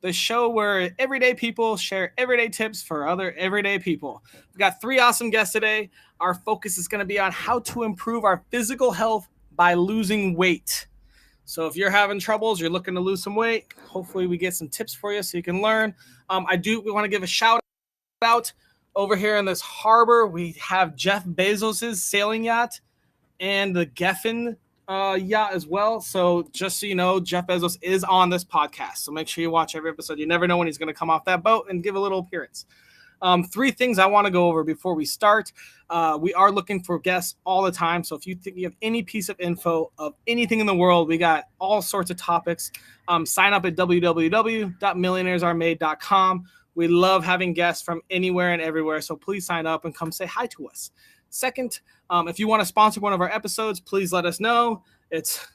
the show where everyday people share everyday tips for other everyday people. We've got 3 awesome guests today. Our focus is going to be on how to improve our physical health by losing weight. So if you're having troubles, you're looking to lose some weight, hopefully we get some tips for you so you can learn. We want to give a shout out over here in this harbor. We have Jeff Bezos's sailing yacht and the Geffen yacht as well. So just so you know, Jeff Bezos is on this podcast. So make sure you watch every episode. You never know when he's going to come off that boat and give a little appearance. 3 things I want to go over before we start. We are looking for guests all the time. So if you think you have any piece of info of anything in the world, we got all sorts of topics. Sign up at www.millionairesaremade.com. We love having guests from anywhere and everywhere. So please sign up and come say hi to us. Second, if you want to sponsor one of our episodes, please let us know. It's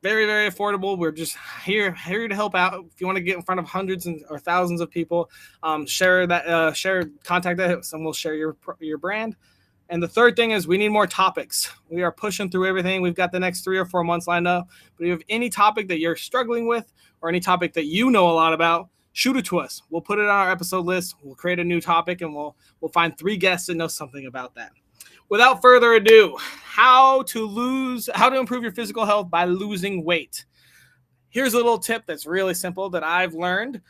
very, very affordable. We're just here to help out. If you want to get in front of hundreds or thousands of people, contact us, and we'll share your brand. And the third thing is we need more topics. We are pushing through everything. We've got the next 3 or 4 months lined up. But if you have any topic that you're struggling with or any topic that you know a lot about, shoot it to us. We'll put it on our episode list. We'll create a new topic, and we'll find 3 guests that know something about that. Without further ado, how to improve your physical health by losing weight. Here's a little tip that's really simple that I've learned.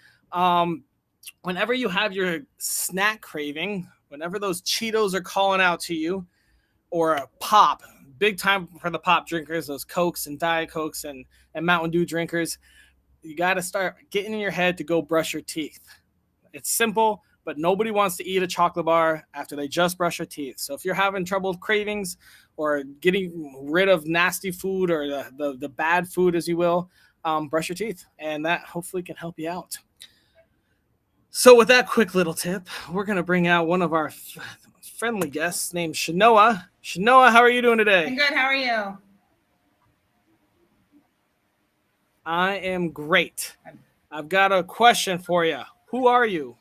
Whenever you have your snack craving, whenever those Cheetos are calling out to you, or a pop, big time for the pop drinkers, those Cokes and Diet Cokes and Mountain Dew drinkers, you got to start getting in your head to go brush your teeth. It's simple, but nobody wants to eat a chocolate bar after they just brush their teeth. So if you're having trouble with cravings or getting rid of nasty food or the bad food, as you will, brush your teeth, and that hopefully can help you out. So with that quick little tip, we're going to bring out one of our friendly guests named Shanoa. Shanoa, how are you doing today? I'm good. How are you? I am great. I've got a question for you. Who are you?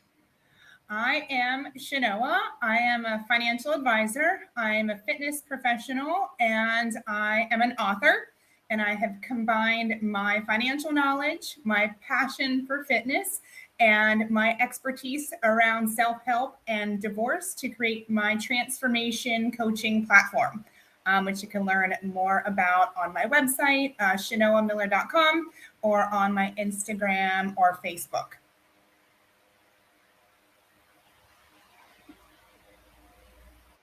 I am Shanoa. I am a financial advisor. I am a fitness professional, and I am an author. And I have combined my financial knowledge, my passion for fitness, and my expertise around self-help and divorce to create my transformation coaching platform, which you can learn more about on my website, shanoamiller.com, or on my Instagram or Facebook.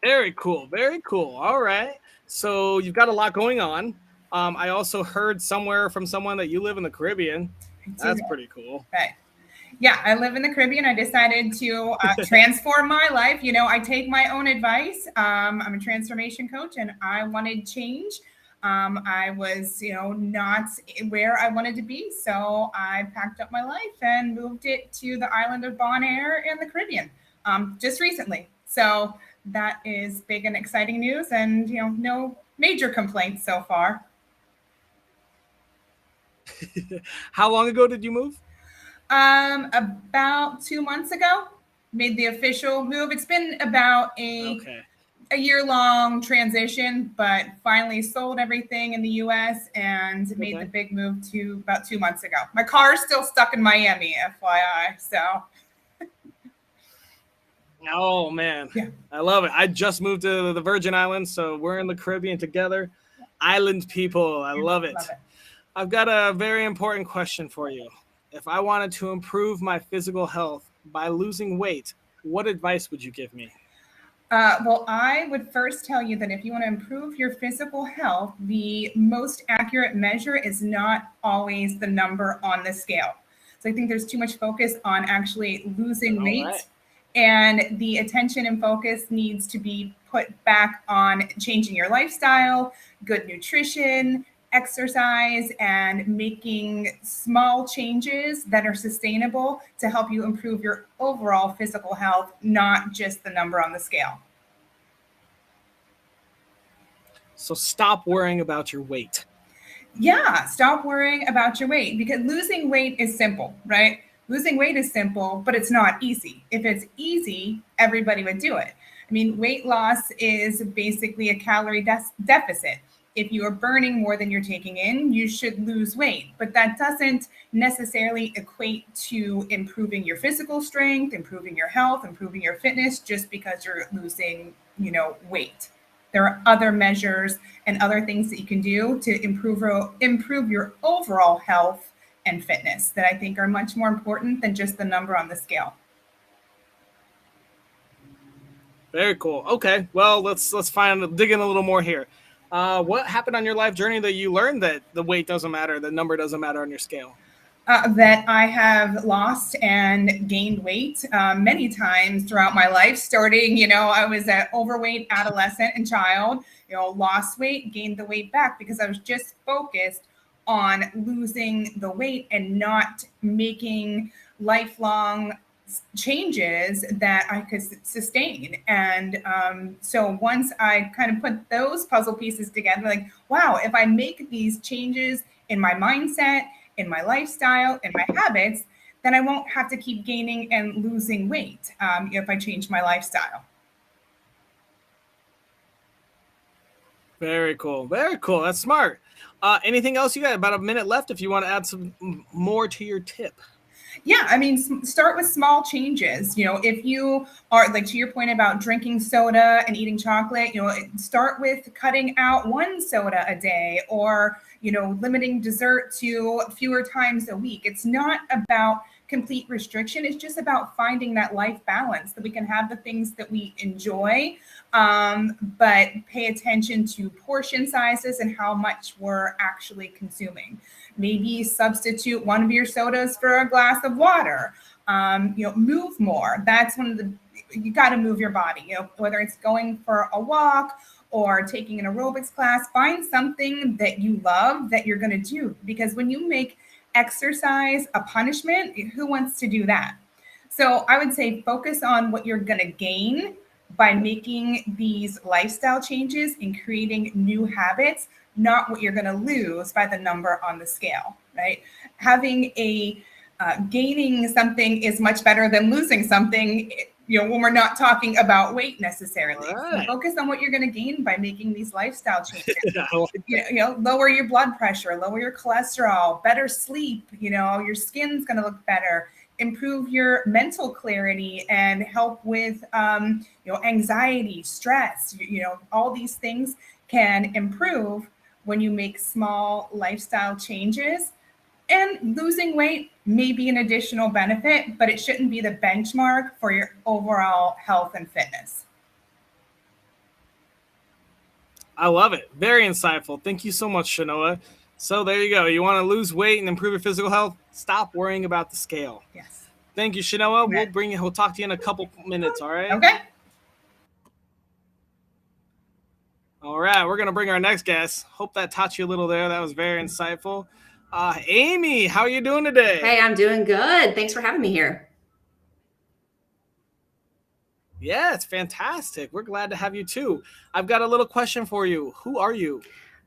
Very cool. Very cool. All right. So you've got a lot going on. I also heard somewhere from someone that you live in the Caribbean. That's pretty cool. Right. Yeah, I live in the Caribbean. I decided to transform my life. I take my own advice. I'm a transformation coach, and I wanted change. I was, not where I wanted to be. So I packed up my life and moved it to the island of Bonaire in the Caribbean just recently. So that is big and exciting news, and no major complaints so far. How long ago did you move? About 2 months ago, made the official move. It's been about a year-long transition, but finally sold everything in the U.S. and made the big move to about 2 months ago. My car is still stuck in Miami, FYI. So. Oh, man. Yeah. I love it. I just moved to the Virgin Islands, so we're in the Caribbean together. Island people. I love it. I've got a very important question for you. If I wanted to improve my physical health by losing weight, what advice would you give me? Well, I would first tell you that if you want to improve your physical health, the most accurate measure is not always the number on the scale. So I think there's too much focus on actually losing weight. Right. And the attention and focus needs to be put back on changing your lifestyle, good nutrition, exercise, and making small changes that are sustainable to help you improve your overall physical health, not just the number on the scale. So stop worrying about your weight. Yeah, stop worrying about your weight, because losing weight is simple, right? Losing weight is simple, but it's not easy. If it's easy, everybody would do it. I mean, weight loss is basically a calorie deficit. if you are burning more than you're taking in, you should lose weight. But that doesn't necessarily equate to improving your physical strength, improving your health, improving your fitness just because you're losing, weight. There are other measures and other things that you can do to improve your overall health and fitness that I think are much more important than just the number on the scale. Very cool. Okay, well, let's dig in a little more here. What happened on your life journey that you learned that the weight doesn't matter, the number doesn't matter on your scale? That I have lost and gained weight many times throughout my life. Starting, I was an overweight adolescent and child. Lost weight, gained the weight back because I was just focused on losing the weight and not making lifelong changes that I could sustain. And so once I kind of put those puzzle pieces together, like, wow, if I make these changes in my mindset, in my lifestyle, in my habits, then I won't have to keep gaining and losing weight if I change my lifestyle. Very cool. Very cool. That's smart. Anything else? You got about a minute left if you want to add some more to your tip. Yeah, I mean, start with small changes. If you are, like, to your point about drinking soda and eating chocolate, start with cutting out one soda a day, or limiting dessert to fewer times a week. It's not about complete restriction. It's just about finding that life balance, that we can have the things that we enjoy, but pay attention to portion sizes and how much we're actually consuming. Maybe substitute one of your sodas for a glass of water. Move more. That's you got to move your body, whether it's going for a walk or taking an aerobics class. Find something that you love that you're going to do, because when you make exercise a punishment, who wants to do that? So I would say focus on what you're going to gain by making these lifestyle changes and creating new habits, not what you're going to lose by the number on the scale, right? Gaining something is much better than losing something, when we're not talking about weight necessarily. Right. So focus on what you're going to gain by making these lifestyle changes. Lower your blood pressure, lower your cholesterol, better sleep, your skin's going to look better, improve your mental clarity, and help with anxiety, stress. All these things can improve when you make small lifestyle changes. And losing weight may be an additional benefit, but it shouldn't be the benchmark for your overall health and fitness. I love it. Very insightful. Thank you so much, Shanoa. So there you go. You want to lose weight and improve your physical health? Stop worrying about the scale. Yes. Thank you, Shanoa. We'll talk to you in a couple minutes, all right? Okay. All right, we're going to bring our next guest. Hope that taught you a little there. That was very insightful. Amy, how are you doing today? Hey, I'm doing good. Thanks for having me here. Yeah, it's fantastic. We're glad to have you too. I've got a little question for you. Who are you?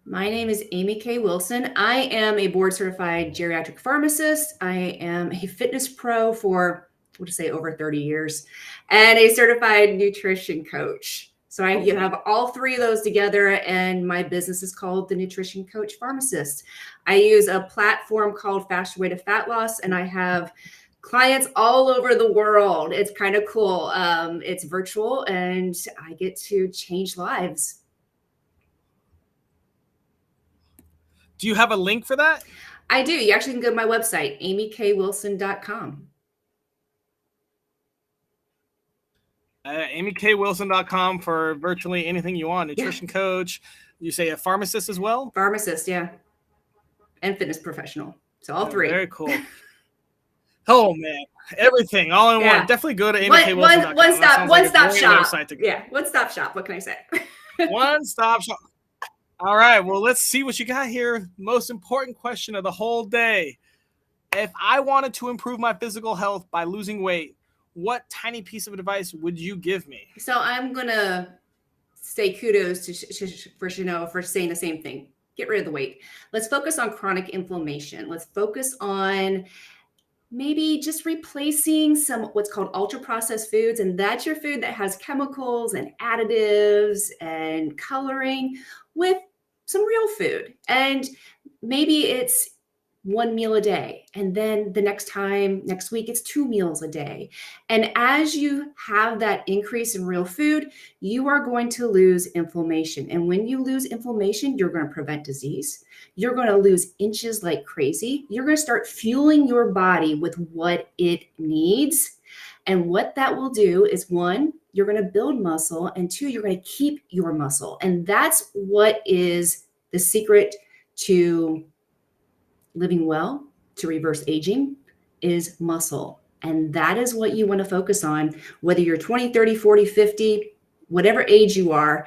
My name is Amy K. Wilson. I am a board certified geriatric pharmacist. I am a fitness pro for, we'll just say, over 30 years, and a certified nutrition coach. So you have all three of those together, and my business is called The Nutrition Coach Pharmacist. I use a platform called Faster Way to Fat Loss, and I have clients all over the world. It's kind of cool. It's virtual, and I get to change lives. Do you have a link for that? I do. You actually can go to my website, amykwilson.com. amykwilson.com for virtually anything you want. Nutrition coach. You say a pharmacist as well? Pharmacist, yeah. And fitness professional. So all three. Very cool. Oh, man. Everything, all in one. Definitely go to amykwilson.com. One stop shop. Yeah, one stop shop. What can I say? One stop shop. All right. Well, let's see what you got here. Most important question of the whole day. If I wanted to improve my physical health by losing weight, what tiny piece of advice would you give me? So I'm going to say kudos to for Shanoa for saying the same thing. Get rid of the weight. Let's focus on chronic inflammation. Let's focus on maybe just replacing some what's called ultra processed foods. And that's your food that has chemicals and additives and coloring with some real food. And maybe it's one meal a day. And then the next week, it's 2 meals a day. And as you have that increase in real food, you are going to lose inflammation. And when you lose inflammation, you're going to prevent disease. You're going to lose inches like crazy. You're going to start fueling your body with what it needs. And what that will do is, one, you're going to build muscle, and two, you're going to keep your muscle. And that's what is the secret to living well, to reverse aging, is muscle. And that is what you want to focus on, whether you're 20, 30, 40, 50, whatever age you are.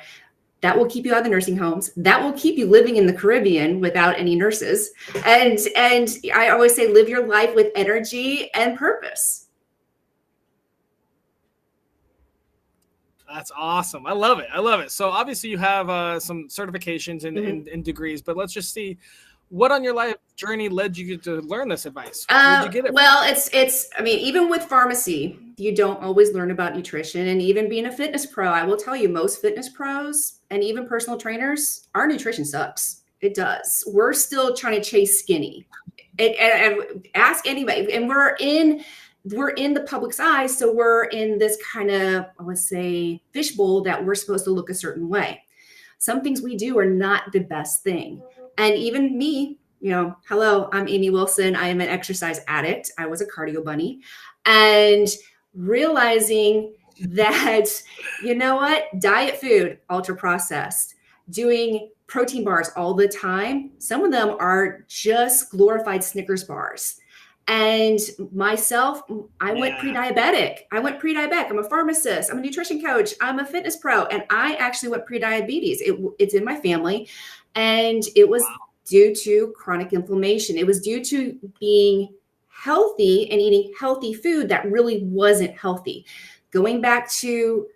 That will keep you out of the nursing homes. That will keep you living in the Caribbean without any nurses. And I always say, live your life with energy and purpose. That's awesome. I love it. I love it. So obviously you have some certifications and degrees, but let's just see what on your life journey led you to learn this advice. Where did you get it well, it's, I mean, even with pharmacy, you don't always learn about nutrition. And even being a fitness pro, I will tell you, most fitness pros and even personal trainers, our nutrition sucks. It does. We're still trying to chase skinny. And ask anybody. And we're in the public's eye, so we're in this kind of, I would say, fishbowl that we're supposed to look a certain way. Some things we do are not the best thing. And even me, hello, I'm Amy Wilson. I am an exercise addict. I was a cardio bunny. And realizing that, you know what, diet food, ultra processed, doing protein bars all the time, some of them are just glorified Snickers bars. And myself, I went pre-diabetic. I'm a pharmacist. I'm a nutrition coach. I'm a fitness pro. And I actually went pre-diabetes. It's in my family. And it was due to chronic inflammation. It was due to being healthy and eating healthy food that really wasn't healthy. Going back to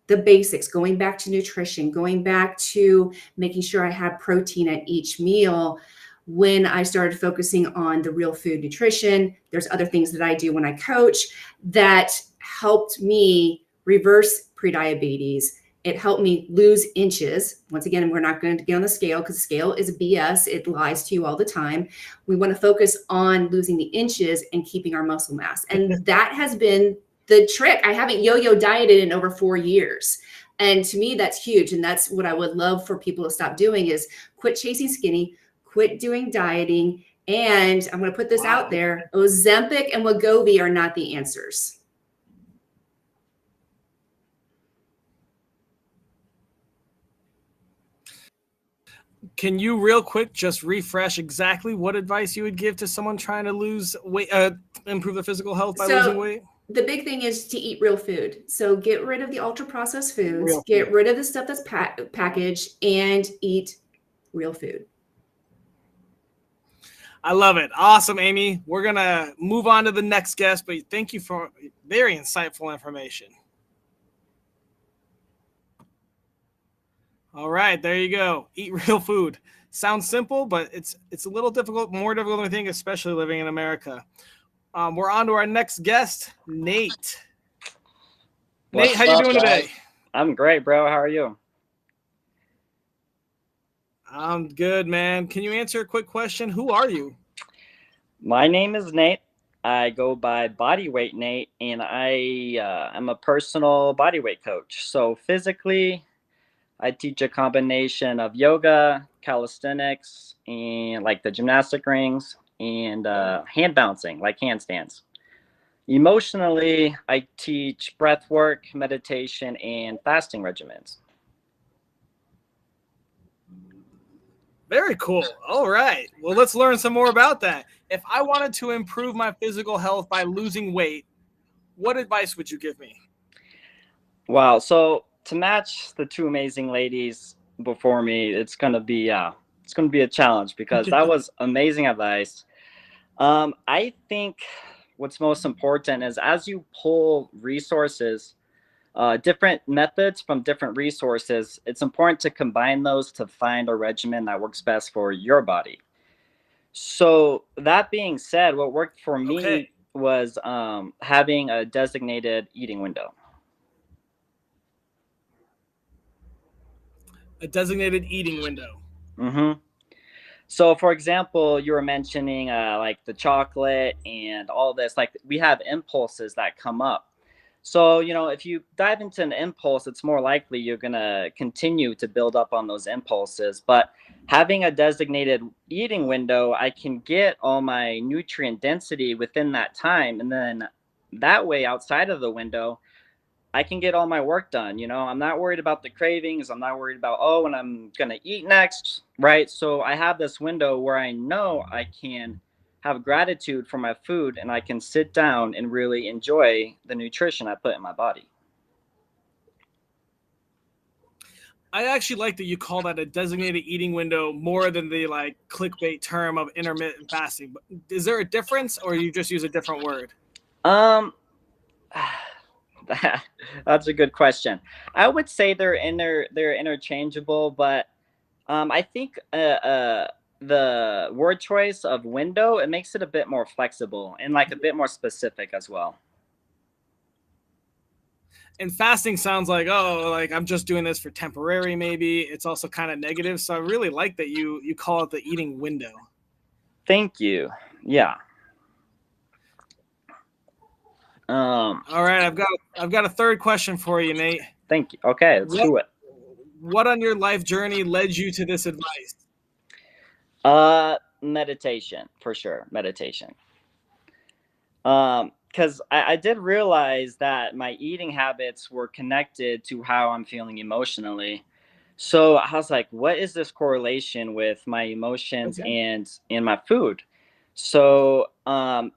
the basics, going back to nutrition, going back to making sure I had protein at each meal. When I started focusing on the real food nutrition, there's other things that I do when I coach that helped me reverse prediabetes. It helped me lose inches. Once again, we're not going to get on the scale because the scale is BS. It lies to you all the time. We want to focus on losing the inches and keeping our muscle mass. And that has been the trick. I haven't yo-yo dieted in over 4 years. And to me, that's huge. And that's what I would love for people to stop doing is quit chasing skinny, quit doing dieting. And I'm going to put this out there. Ozempic and Wegovy are not the answers. Can you real quick just refresh exactly what advice you would give to someone trying to lose weight, improve their physical health by losing weight? The big thing is to eat real food. So get rid of the ultra processed foods, get rid of the stuff that's packaged, and eat real food. I love it. Awesome, Amy. We're going to move on to the next guest, but thank you for very insightful information. All right, there you go. Eat real food. Sounds simple, but it's a little difficult, more difficult than we think, especially living in America. We're on to our next guest, Nate. Nate, how you doing today? I'm great, bro. How are you? I'm good, man. Can you answer a quick question? Who are you? My name is Nate. I go by Bodyweight Nate, and I am a personal bodyweight coach. So physically, I teach a combination of yoga, calisthenics, and like the gymnastic rings, and hand bouncing, like handstands. Emotionally, I teach breath work, meditation, and fasting regimens. Very cool. All right. Well, let's learn some more about that. If I wanted to improve my physical health by losing weight, what advice would you give me? Wow. So to match the two amazing ladies before me, it's gonna be a challenge because that was amazing advice. I think what's most important is as you pull resources, different methods from different resources, it's important to combine those to find a regimen that works best for your body. So that being said, what worked for me was having a designated eating window. A designated eating window. Mm-hmm. So, for example, you were mentioning like the chocolate and all this. Like we have impulses that come up. So, if you dive into an impulse, it's more likely you're gonna continue to build up on those impulses. But having a designated eating window, I can get all my nutrient density within that time, and then that way, outside of the window, I can get all my work done. I'm not worried about the cravings. I'm not worried about, oh, when I'm going to eat next, right? So I have this window where I know I can have gratitude for my food and I can sit down and really enjoy the nutrition I put in my body. I actually like that you call that a designated eating window more than the like clickbait term of intermittent fasting. But is there a difference, or you just use a different word? Um, that's a good question. I would say they're interchangeable, but I think the word choice of window, it makes it a bit more flexible and like a bit more specific as well. And fasting sounds like, oh, like I'm just doing this for temporary. Maybe it's also kind of negative. So I really like that you call it the eating window. Thank you. Yeah. All right, I've got a third question for you, Nate. Thank you. Okay, let's do it. What on your life journey led you to this advice? Meditation for sure. Meditation. Because I did realize that my eating habits were connected to how I'm feeling emotionally. So I was like, what is this correlation with my emotions Okay. and my food? So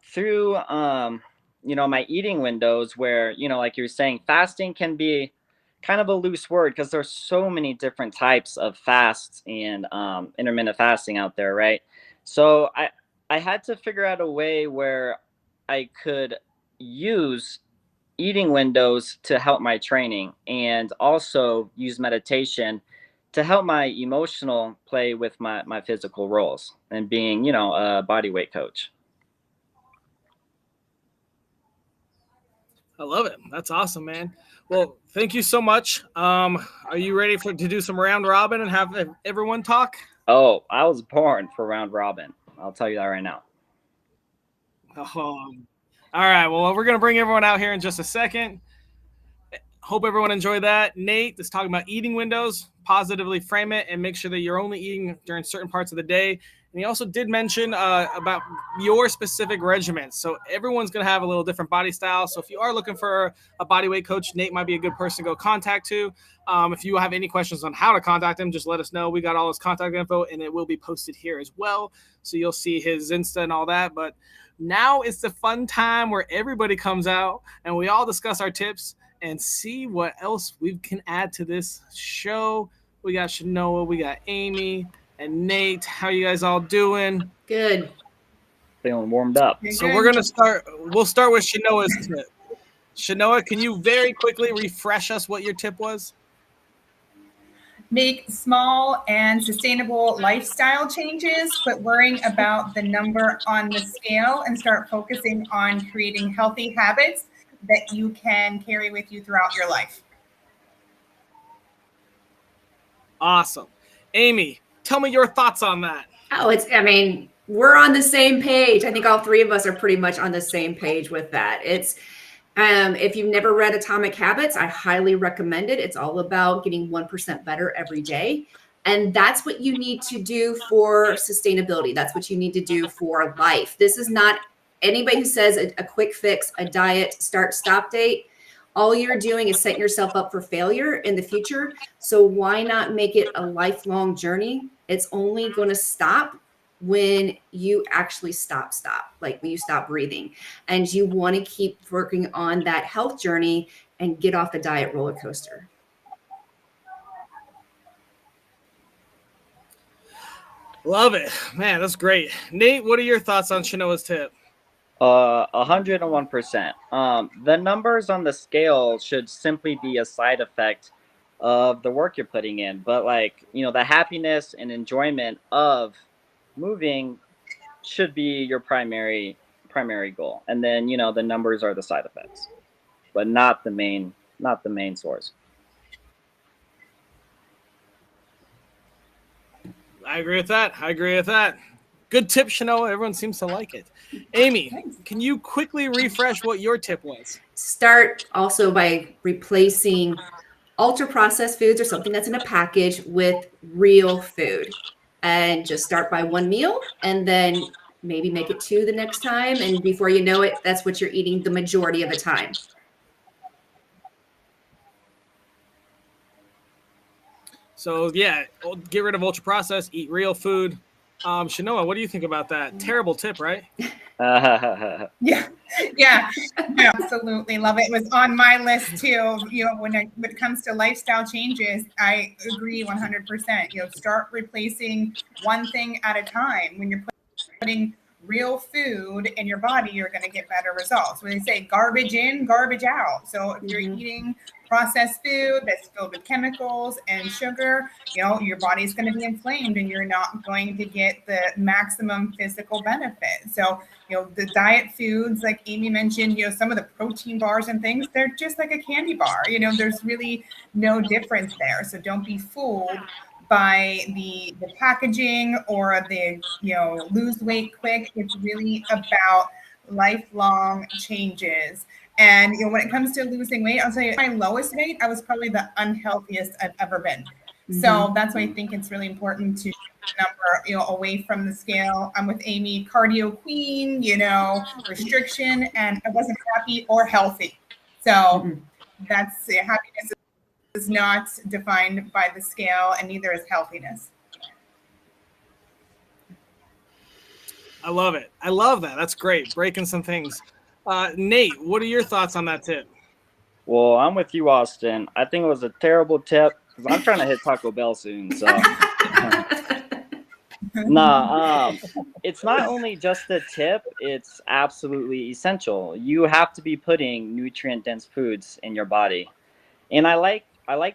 through my eating windows where, like you're saying, fasting can be kind of a loose word because there's so many different types of fasts and intermittent fasting out there, right? So I had to figure out a way where I could use eating windows to help my training and also use meditation to help my emotional play with my physical roles and being, a body weight coach. I love it. That's awesome, man. Well, thank you so much. Are you ready to do some round robin and have everyone talk? Oh, I was born for round robin. I'll tell you that right now. All right. Well, we're going to bring everyone out here in just a second. Hope everyone enjoyed that. Nate is talking about eating windows. Positively frame it and make sure that you're only eating during certain parts of the day. And he also did mention about your specific regimen. So everyone's going to have a little different body style. So if you are looking for a body weight coach, Nate might be a good person to go contact to. If you have any questions on how to contact him, just let us know. We got all his contact info, and it will be posted here as well. So you'll see his Insta and all that. But now it's the fun time where everybody comes out and we all discuss our tips and see what else we can add to this show. We got Shanoa, we got Amy, and Nate. How you guys all doing? Good. Feeling warmed up. So we're gonna start. We'll start with Shanoa's tip. Shanoa, can you very quickly refresh us what your tip was? Make small and sustainable lifestyle changes, quit worrying about the number on the scale and start focusing on creating healthy habits that you can carry with you throughout your life. Awesome. Amy, tell me your thoughts on that. Oh, we're on the same page. I think all three of us are pretty much on the same page with that. It's if you've never read Atomic Habits, I highly recommend it. It's all about getting 1% better every day. And that's what you need to do for sustainability. That's what you need to do for life. This is not anybody who says a quick fix, a diet, start, stop date. All you're doing is setting yourself up for failure in the future. So why not make it a lifelong journey? It's only going to stop when you actually stop, like when you stop breathing, and you want to keep working on that health journey and get off the diet roller coaster. Love it, man. That's great. Nate, what are your thoughts on Shanoa's tip? 101%. The numbers on the scale should simply be a side effect of the work you're putting in, but the happiness and enjoyment of moving should be your primary goal, and then the numbers are the side effects, but not the main source. I agree with that. Good tip, Chanel. Everyone seems to like it. Amy, Thanks. can you quickly refresh what your tip was? Start also by replacing ultra processed foods or something that's in a package with real food. And just start by one meal and then maybe make it two the next time. And before you know it, that's what you're eating the majority of the time. So yeah, get rid of ultra processed, eat real food. Shanoa, what do you think about that? Terrible tip, right? Yeah, yeah, absolutely love it. It was on my list too. When it comes to lifestyle changes, I agree 100%. Start replacing one thing at a time. When you're putting real food in your body, you're going to get better results. When they say garbage in, garbage out. So if you're eating processed food that's filled with chemicals and sugar, your body's going to be inflamed and you're not going to get the maximum physical benefit. So, the diet foods, like Amy mentioned, some of the protein bars and things, they're just like a candy bar. There's really no difference there. So don't be fooled by the packaging or the lose weight quick. It's really about lifelong changes. And when it comes to losing weight, I'll tell you, my lowest weight, I was probably the unhealthiest I've ever been. So that's why I think it's really important to number away from the scale. I'm with Amy, cardio queen, restriction, and I wasn't happy or healthy. So that's happiness is not defined by the scale, and neither is healthiness. I love it. I love that. That's great. Breaking some things. Nate, what are your thoughts on that tip? Well, I'm with you, Austin. I think it was a terrible tip because I'm trying to hit Taco Bell soon. So, it's not only just a tip, it's absolutely essential. You have to be putting nutrient-dense foods in your body. And I like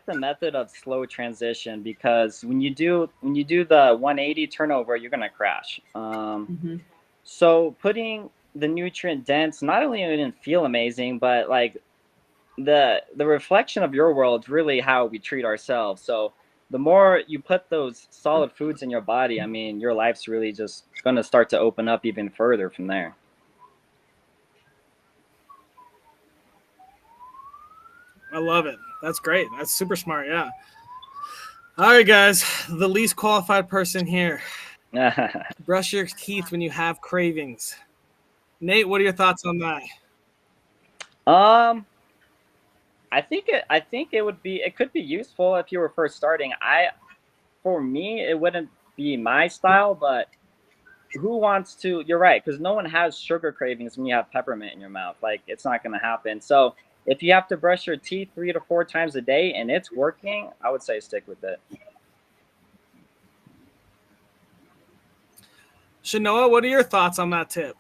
the method of slow transition because when you do the 180 turnover, you're gonna crash. So putting the nutrient dense, not only it didn't feel amazing, but like the reflection of your world is really how we treat ourselves. So the more you put those solid foods in your body, I mean, your life's really just gonna start to open up even further from there. I love it. That's great. That's super smart. Yeah. All right, guys. The least qualified person here. Brush your teeth when you have cravings. Nate, what are your thoughts on that? I think it could be useful if you were first starting. For me, it wouldn't be my style, but who wants to? You're right, because no one has sugar cravings when you have peppermint in your mouth. Like, it's not going to happen. So if you have to brush your teeth 3 to 4 times a day and it's working, I would say stick with it. Shanoa, what are your thoughts on that tip?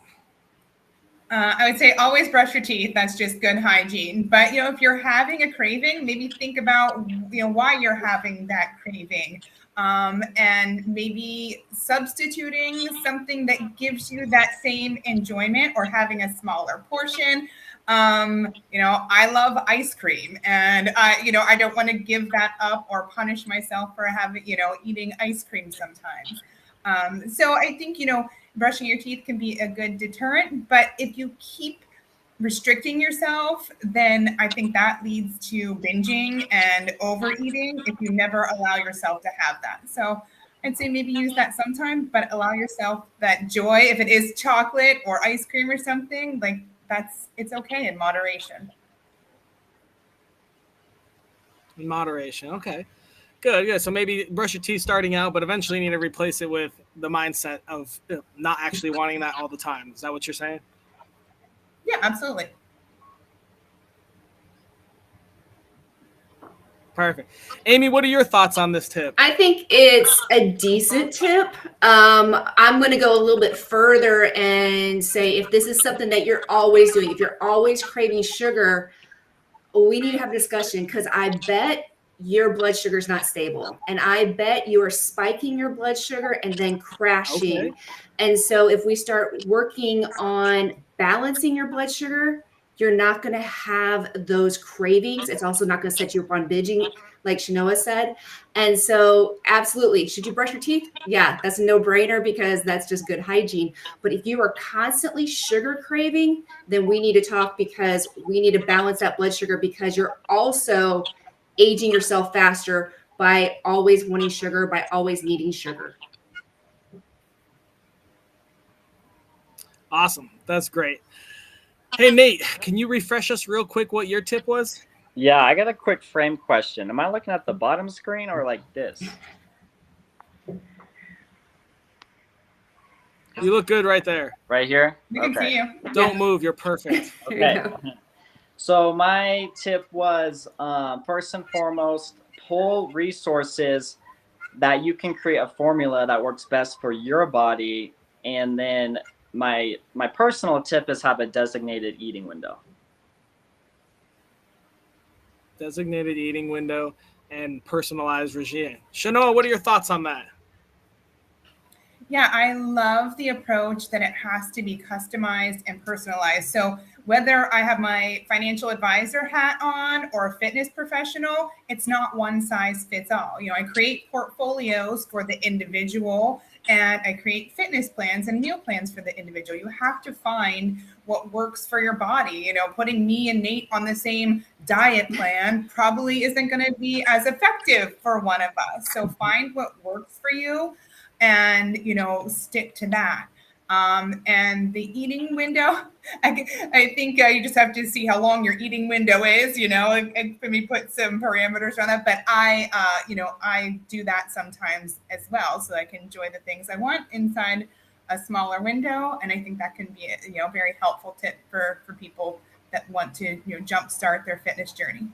I would say always brush your teeth. That's just good hygiene. But, if you're having a craving, maybe think about, why you're having that craving. And maybe substituting something that gives you that same enjoyment or having a smaller portion. I love ice cream and I don't want to give that up or punish myself for having, eating ice cream sometimes. So I think, brushing your teeth can be a good deterrent, but if you keep restricting yourself, then I think that leads to binging and overeating if you never allow yourself to have that. So I'd say maybe use that sometime, but allow yourself that joy. If it is chocolate or ice cream or something, like it's okay in moderation. In moderation. Okay. Good. So maybe brush your teeth starting out, but eventually you need to replace it with the mindset of not actually wanting that all the time. Is that what you're saying? Yeah, absolutely. Perfect. Amy, what are your thoughts on this tip? I think it's a decent tip. I'm going to go a little bit further and say if this is something that you're always doing, if you're always craving sugar, we need to have a discussion because I bet your blood sugar is not stable. And I bet you are spiking your blood sugar and then crashing. Okay. And so if we start working on balancing your blood sugar, you're not going to have those cravings. It's also not going to set you up on binging, like Shanoa said. And so absolutely, should you brush your teeth? Yeah, that's a no-brainer because that's just good hygiene. But if you are constantly sugar craving, then we need to talk, because we need to balance that blood sugar, because you're also aging yourself faster by always wanting sugar, by always needing sugar. Awesome. That's great. Hey, Nate, can you refresh us real quick what your tip was? Yeah, I got a quick frame question. Am I looking at the bottom screen or like this? You look good right there. Right here? We can see you. Don't move. You're perfect. Okay. So my tip was, first and foremost, pull resources that you can create a formula that works best for your body. And then my personal tip is have a designated eating window. Designated eating window and personalized regime. Shanoa, what are your thoughts on that? Yeah, I love the approach that it has to be customized and personalized. So whether I have my financial advisor hat on or a fitness professional, it's not one size fits all. You know, I create portfolios for the individual, and I create fitness plans and meal plans for the individual. You have to find what works for your body. You know, putting me and Nate on the same diet plan probably isn't going to be as effective for one of us. So find what works for you and, you know, stick to that. And the eating window, I think you just have to see how long your eating window is, you know, and maybe put some parameters on that. But I do that sometimes as well, so I can enjoy the things I want inside a smaller window. And I think that can be a, you know, very helpful tip for people that want to, you know, jumpstart their fitness journey.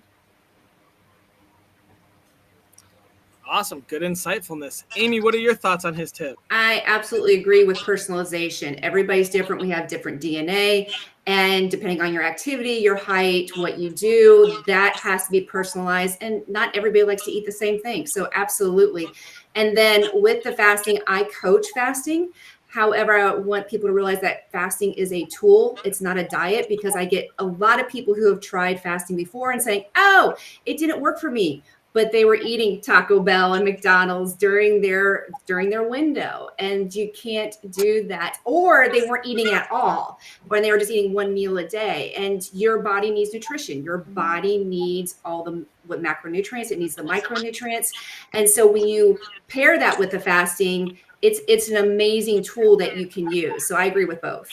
Awesome. Good insightfulness. Amy, what are your thoughts on his tip? I absolutely agree with personalization. Everybody's different. We have different DNA. And depending on your activity, your height, what you do, that has to be personalized. And not everybody likes to eat the same thing. So absolutely. And then with the fasting, I coach fasting. However, I want people to realize that fasting is a tool. It's not a diet, because I get a lot of people who have tried fasting before and saying, oh, it didn't work for me. But they were eating Taco Bell and McDonald's during their window, and you can't do that. Or they weren't eating at all, or they were just eating one meal a day. And your body needs nutrition. Your body needs all the macronutrients. It needs the micronutrients. And so when you pair that with the fasting, it's an amazing tool that you can use. So I agree with both.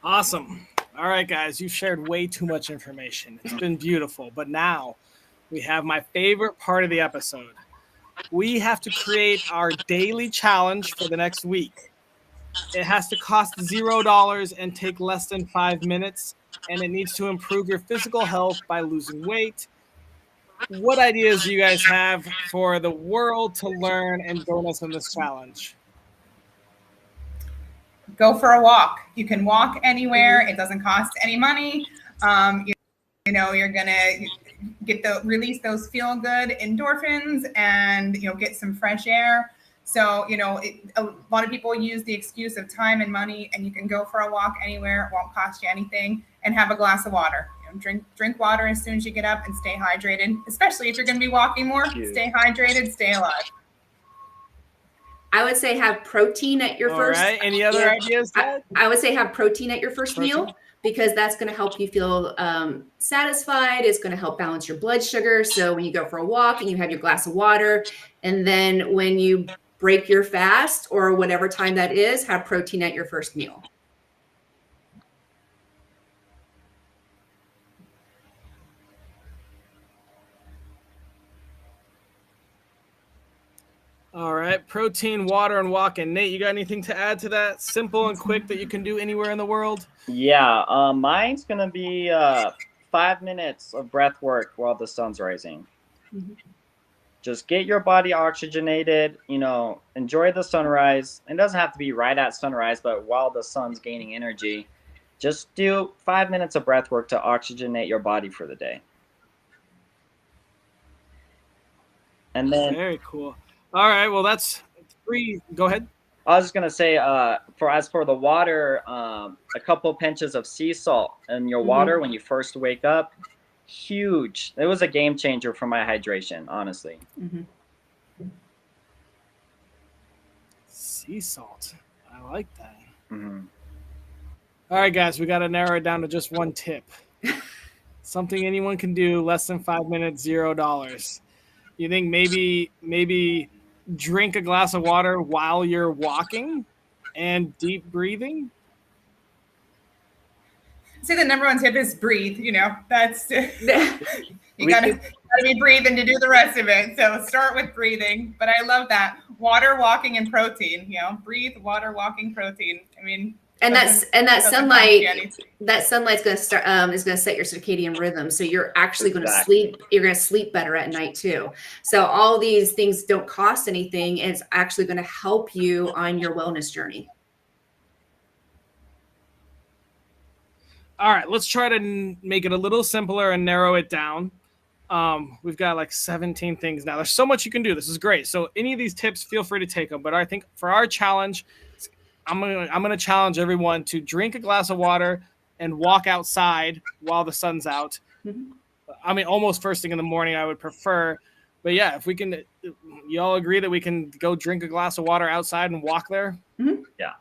Awesome. All right, guys, you've shared way too much information. It's been beautiful. But now we have my favorite part of the episode. We have to create our daily challenge for the next week. It has to cost $0 and take less than 5 minutes, and it needs to improve your physical health by losing weight. What ideas do you guys have for the world to learn and join us in this challenge? Go for a walk. You can walk anywhere. It doesn't cost any money. You know, you're gonna get release those feel good endorphins, and, you know, get some fresh air. So, you know, a lot of people use the excuse of time and money, and you can go for a walk anywhere. It won't cost you anything, and have a glass of water. You know, drink water as soon as you get up, and stay hydrated. Especially if you're going to be walking more. Stay hydrated. Stay alive. I would say have protein at your first. All right. Any other ideas, Dad? I would say have protein at your first meal, because that's going to help you feel satisfied. It's going to help balance your blood sugar. So when you go for a walk and you have your glass of water, and then when you break your fast or whatever time that is, have protein at your first meal. All right. Protein, water, and walk. And Nate, you got anything to add to that? Simple and quick that you can do anywhere in the world? Yeah. Mine's going to be 5 minutes of breath work while the sun's rising. Mm-hmm. Just get your body oxygenated, you know, enjoy the sunrise. It doesn't have to be right at sunrise, but while the sun's gaining energy, just do 5 minutes of breath work to oxygenate your body for the day. And then very cool. All right. Well, that's 3. Go ahead. I was just gonna say, for the water, a couple pinches of sea salt in your water when you first wake up, huge. It was a game changer for my hydration, honestly. Sea salt. I like that. Mm-hmm. All right, guys, we got to narrow it down to just one tip. Something anyone can do, less than 5 minutes, $0. You think maybe drink a glass of water while you're walking and deep breathing? Say the number one tip is breathe. You know, that's you We gotta be breathing to do the rest of it. So start with breathing. But I love that water, walking, and protein. You know, breathe, water, walking, protein. I mean, and that sunlight. That sunlight's going to start is going to set your circadian rhythm. So you're actually going to Exactly. sleep. You're going to sleep better at night too. So all these things don't cost anything. It's actually going to help you on your wellness journey. All right, let's try to make it a little simpler and narrow it down. We've got like 17 things now. There's so much you can do. This is great. So any of these tips, feel free to take them. But I think for our challenge, I'm gonna challenge everyone to drink a glass of water and walk outside while the sun's out. I mean, almost first thing in the morning, I would prefer. But yeah, if we can, you all agree that we can go drink a glass of water outside and walk there? Yeah.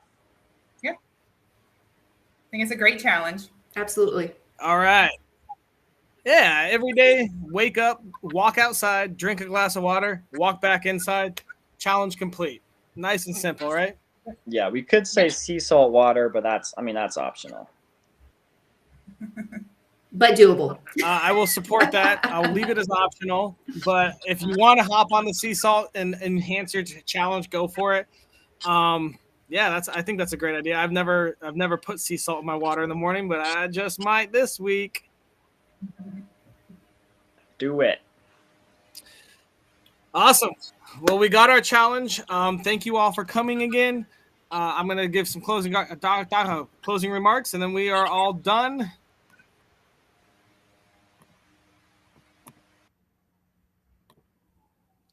Yeah. I think it's a great challenge. Absolutely. All right. Yeah, every day, wake up, walk outside, drink a glass of water, walk back inside. Challenge complete. Nice and simple, right? Yeah, we could say sea salt water, but that's optional. But doable. I will support that. I'll leave it as optional. But if you want to hop on the sea salt and enhance your challenge, go for it. Yeah, I think that's a great idea. I've never put sea salt in my water in the morning, but I just might this week. Do it. Awesome. Well, we got our challenge. Thank you all for coming again. I'm going to give some closing remarks, and then we are all done.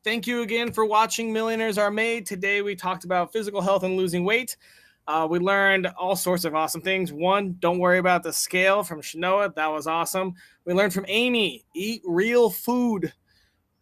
Thank you again for watching Millionaires Are Made. Today we talked about physical health and losing weight. We learned all sorts of awesome things. One, don't worry about the scale from Shanoa. That was awesome. We learned from Amy, eat real food.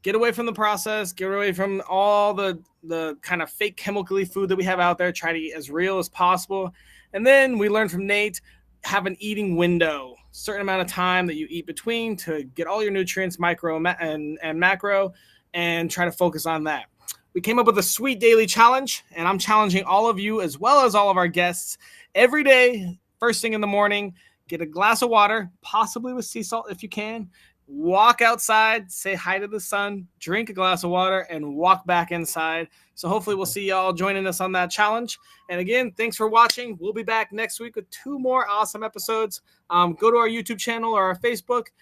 Get away from the process. Get away from all the kind of fake chemically food that we have out there. Try to eat as real as possible. And then we learned from Nate, have an eating window, certain amount of time that you eat between to get all your nutrients, micro and macro, and try to focus on that. We came up with a sweet daily challenge, and I'm challenging all of you as well as all of our guests every day, first thing in the morning, get a glass of water, possibly with sea salt if you can, walk outside, say hi to the sun, drink a glass of water, and walk back inside. So hopefully we'll see y'all joining us on that challenge. And again, thanks for watching. We'll be back next week with 2 more awesome episodes. Go to our YouTube channel or our Facebook.